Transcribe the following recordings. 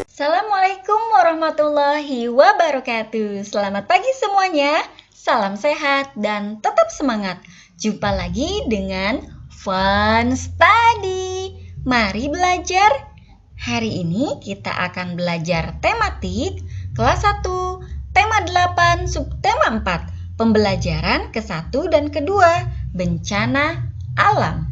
Assalamualaikum warahmatullahi wabarakatuh. Selamat pagi semuanya. Salam sehat dan tetap semangat. Jumpa lagi dengan Fun Study. Mari belajar. Hari ini kita akan belajar tematik kelas 1, tema 8, subtema 4. Pembelajaran ke-1 dan ke-2, bencana alam.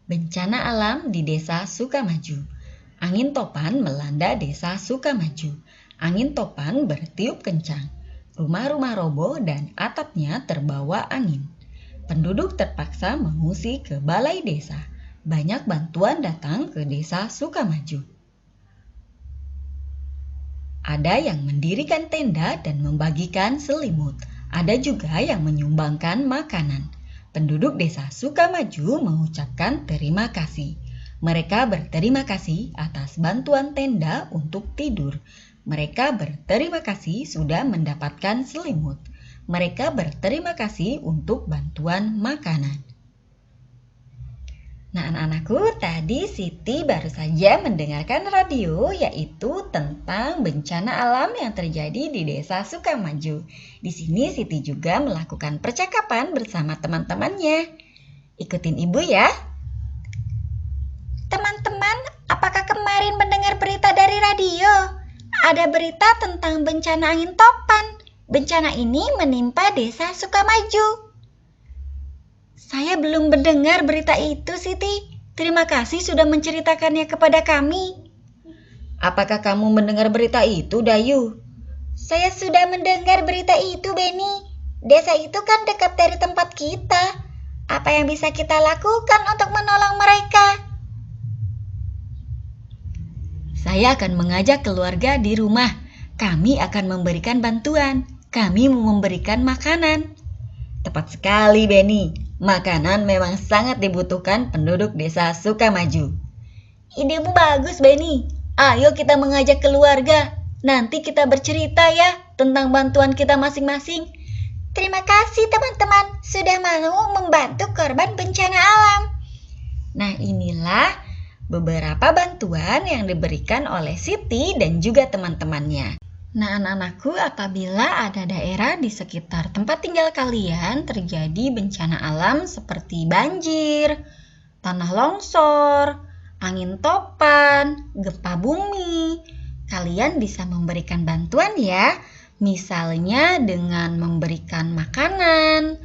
Bencana alam di Desa Sukamaju. Angin topan melanda Desa Sukamaju. Angin topan bertiup kencang. Rumah-rumah roboh dan atapnya terbawa angin. Penduduk terpaksa mengungsi ke balai desa. Banyak bantuan datang ke Desa Sukamaju. Ada yang mendirikan tenda dan membagikan selimut. Ada juga yang menyumbangkan makanan. Penduduk Desa Sukamaju mengucapkan terima kasih. Mereka berterima kasih atas bantuan tenda untuk tidur. Mereka berterima kasih sudah mendapatkan selimut. Mereka berterima kasih untuk bantuan makanan. Nah, anak-anakku, tadi Siti baru saja mendengarkan radio, yaitu tentang bencana alam yang terjadi di Desa Sukamaju. Di sini Siti juga melakukan percakapan bersama teman-temannya. Ikutin Ibu ya. Teman-teman, apakah kemarin mendengar berita dari radio? Ada berita tentang bencana angin topan. Bencana ini menimpa Desa Sukamaju. Saya belum mendengar berita itu, Siti. Terima kasih sudah menceritakannya kepada kami. Apakah kamu mendengar berita itu, Dayu? Saya sudah mendengar berita itu, Beni. Desa itu kan dekat dari tempat kita. Apa yang bisa kita lakukan untuk menolong mereka? Saya akan mengajak keluarga di rumah. Kami akan memberikan bantuan. Kami mau memberikan makanan. Tepat sekali, Beni. Makanan memang sangat dibutuhkan penduduk Desa Sukamaju. Idemu bagus, Beni. Ayo kita mengajak keluarga. Nanti kita bercerita ya tentang bantuan kita masing-masing. Terima kasih teman-teman sudah mau membantu korban bencana alam. Nah, inilah beberapa bantuan yang diberikan oleh Siti dan juga teman-temannya. Nah, anak-anakku, apabila ada daerah di sekitar tempat tinggal kalian terjadi bencana alam seperti banjir, tanah longsor, angin topan, gempa bumi, kalian bisa memberikan bantuan ya. Misalnya dengan memberikan makanan,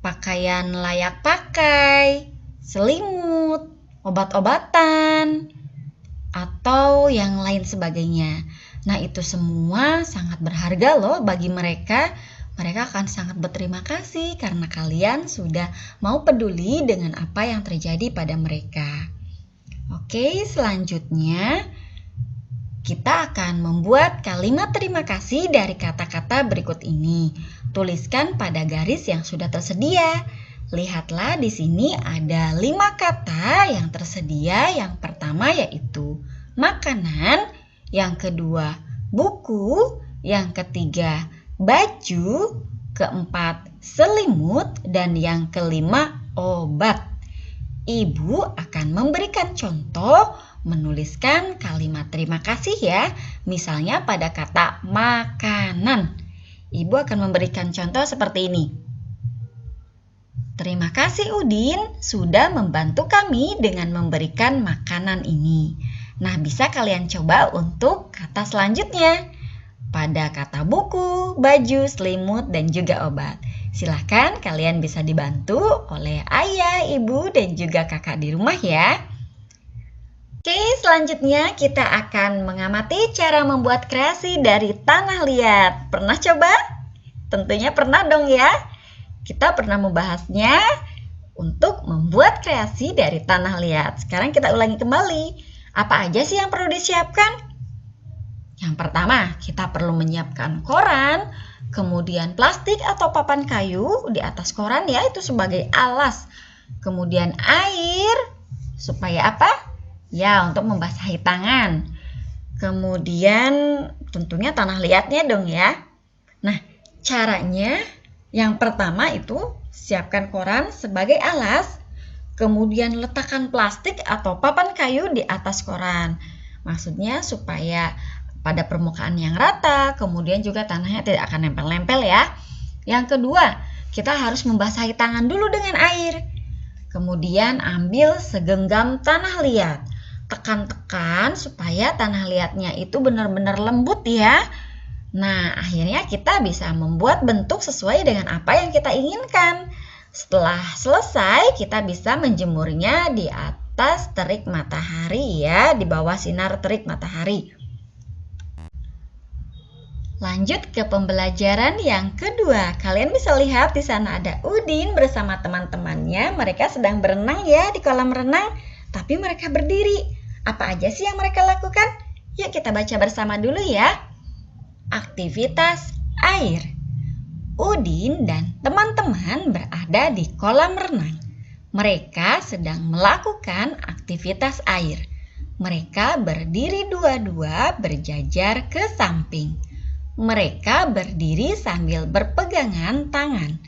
pakaian layak pakai, selimut, obat-obatan, atau yang lain sebagainya. Nah, itu semua sangat berharga loh bagi mereka. Mereka akan sangat berterima kasih karena kalian sudah mau peduli dengan apa yang terjadi pada mereka. Oke, selanjutnya kita akan membuat kalimat terima kasih dari kata-kata berikut ini. Tuliskan pada garis yang sudah tersedia. Lihatlah di sini ada 5 kata yang tersedia. Yang pertama yaitu makanan. Yang kedua, buku. Yang ketiga, baju. Keempat, selimut. Dan yang kelima, obat. Ibu akan memberikan contoh menuliskan kalimat terima kasih ya. Misalnya pada kata makanan. Ibu akan memberikan contoh seperti ini. Terima kasih Udin sudah membantu kami dengan memberikan makanan ini. Nah, bisa kalian coba untuk kata selanjutnya. Pada kata buku, baju, selimut, dan juga obat. Silahkan kalian bisa dibantu oleh ayah, ibu, dan juga kakak di rumah ya. Oke, selanjutnya kita akan mengamati cara membuat kreasi dari tanah liat. Pernah coba? Tentunya pernah dong ya. Kita pernah membahasnya untuk membuat kreasi dari tanah liat. Sekarang kita ulangi kembali. Apa aja sih yang perlu disiapkan? Yang pertama, kita perlu menyiapkan koran, kemudian plastik atau papan kayu di atas koran ya, itu sebagai alas. Kemudian air, supaya apa? Ya, untuk membasahi tangan. Kemudian tentunya tanah liatnya dong ya. Nah, caranya yang pertama itu siapkan koran sebagai alas. Kemudian letakkan plastik atau papan kayu di atas koran. Maksudnya supaya pada permukaan yang rata, kemudian juga tanahnya tidak akan nempel-nempel ya. Yang kedua, kita harus membasahi tangan dulu dengan air. Kemudian ambil segenggam tanah liat. Tekan-tekan supaya tanah liatnya itu benar-benar lembut ya. Nah, akhirnya kita bisa membuat bentuk sesuai dengan apa yang kita inginkan. Setelah selesai, kita bisa menjemurnya di atas terik matahari ya, di bawah sinar terik matahari. Lanjut ke pembelajaran yang kedua. Kalian bisa lihat di sana ada Udin bersama teman-temannya. Mereka sedang berenang ya di kolam renang, tapi mereka berdiri. Apa aja sih yang mereka lakukan? Yuk kita baca bersama dulu ya. Aktivitas air. Udin dan teman-teman berada di kolam renang. Mereka sedang melakukan aktivitas air. Mereka berdiri dua-dua berjajar ke samping. Mereka berdiri sambil berpegangan tangan.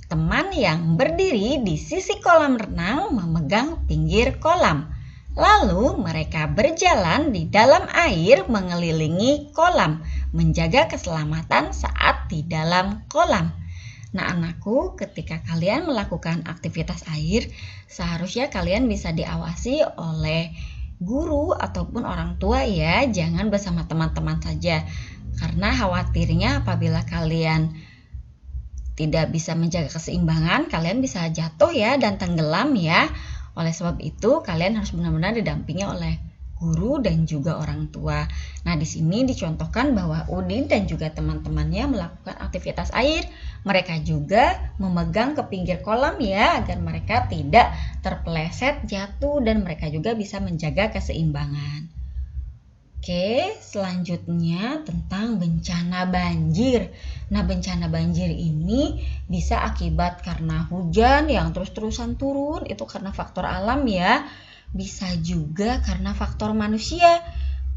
Teman yang berdiri di sisi kolam renang memegang pinggir kolam. Lalu mereka berjalan di dalam air mengelilingi kolam, menjaga keselamatan saat di dalam kolam. Nah anakku, ketika kalian melakukan aktivitas air, seharusnya kalian bisa diawasi oleh guru ataupun orang tua ya, jangan bersama teman-teman saja. Karena khawatirnya apabila kalian tidak bisa menjaga keseimbangan, kalian bisa jatuh ya dan tenggelam ya. Oleh sebab itu, kalian harus benar-benar didampingi oleh guru dan juga orang tua. Nah, di sini dicontohkan bahwa Udin dan juga teman-temannya melakukan aktivitas air. Mereka juga memegang ke pinggir kolam ya, agar mereka tidak terpeleset, jatuh, dan mereka juga bisa menjaga keseimbangan. Oke, selanjutnya tentang bencana banjir. Nah, bencana banjir ini bisa akibat karena hujan yang terus-terusan turun, itu karena faktor alam ya. Bisa juga karena faktor manusia.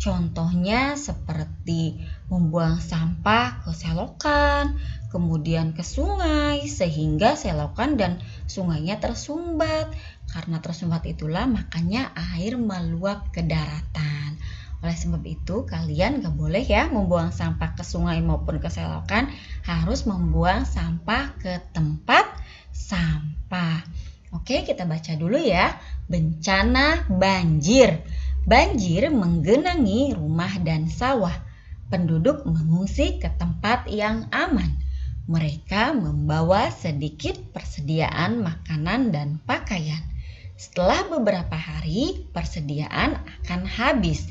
Contohnya seperti membuang sampah ke selokan, kemudian ke sungai, sehingga selokan dan sungainya tersumbat. Karena tersumbat itulah makanya air meluap ke daratan. Oleh sebab itu, kalian gak boleh ya membuang sampah ke sungai maupun ke selokan, harus membuang sampah ke tempat sampah. Oke, kita baca dulu ya. Bencana banjir. Banjir menggenangi rumah dan sawah. Penduduk mengungsi ke tempat yang aman. Mereka membawa sedikit persediaan makanan dan pakaian. Setelah beberapa hari, persediaan akan habis.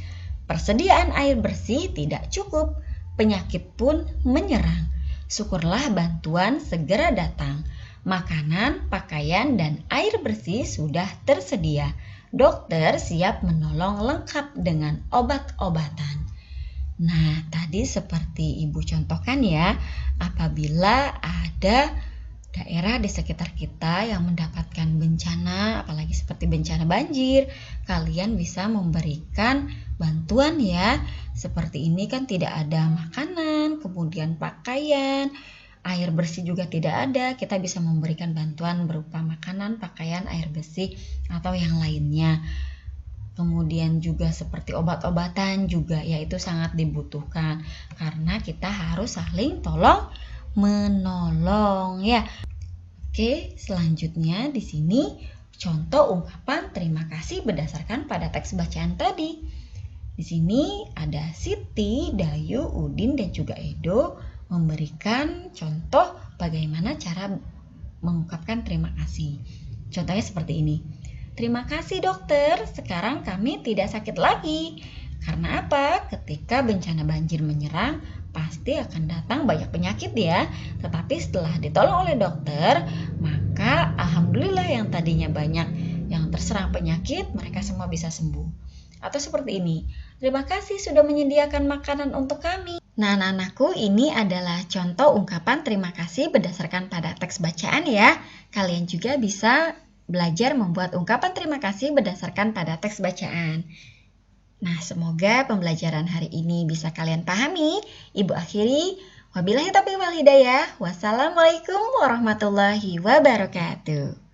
Persediaan air bersih tidak cukup, penyakit pun menyerang. Syukurlah bantuan segera datang. Makanan, pakaian, dan air bersih sudah tersedia. Dokter siap menolong lengkap dengan obat-obatan. Nah, tadi seperti Ibu contohkan ya, apabila ada daerah di sekitar kita yang mendapatkan bencana, apalagi seperti bencana banjir, kalian bisa memberikan bantuan ya. Seperti ini kan tidak ada makanan, kemudian pakaian, air bersih juga tidak ada. Kita bisa memberikan bantuan berupa makanan, pakaian, air bersih, atau yang lainnya. Kemudian juga seperti obat-obatan juga, yaitu sangat dibutuhkan karena kita harus saling tolong menolong ya. Oke, selanjutnya di sini contoh ungkapan terima kasih berdasarkan pada teks bacaan tadi. Di sini ada Siti, Dayu, Udin, dan juga Edo memberikan contoh bagaimana cara mengungkapkan terima kasih. Contohnya seperti ini. Terima kasih dokter, sekarang kami tidak sakit lagi. Karena apa? Ketika bencana banjir menyerang, pasti akan datang banyak penyakit ya. Tetapi setelah ditolong oleh dokter, maka alhamdulillah yang tadinya banyak yang terserang penyakit, mereka semua bisa sembuh. Atau seperti ini, terima kasih sudah menyediakan makanan untuk kami. Nah, anak-anakku, ini adalah contoh ungkapan terima kasih berdasarkan pada teks bacaan ya. Kalian juga bisa belajar membuat ungkapan terima kasih berdasarkan pada teks bacaan. Nah, semoga pembelajaran hari ini bisa kalian pahami. Ibu akhiri, wabillahi taufiq wal hidayah. Wassalamualaikum warahmatullahi wabarakatuh.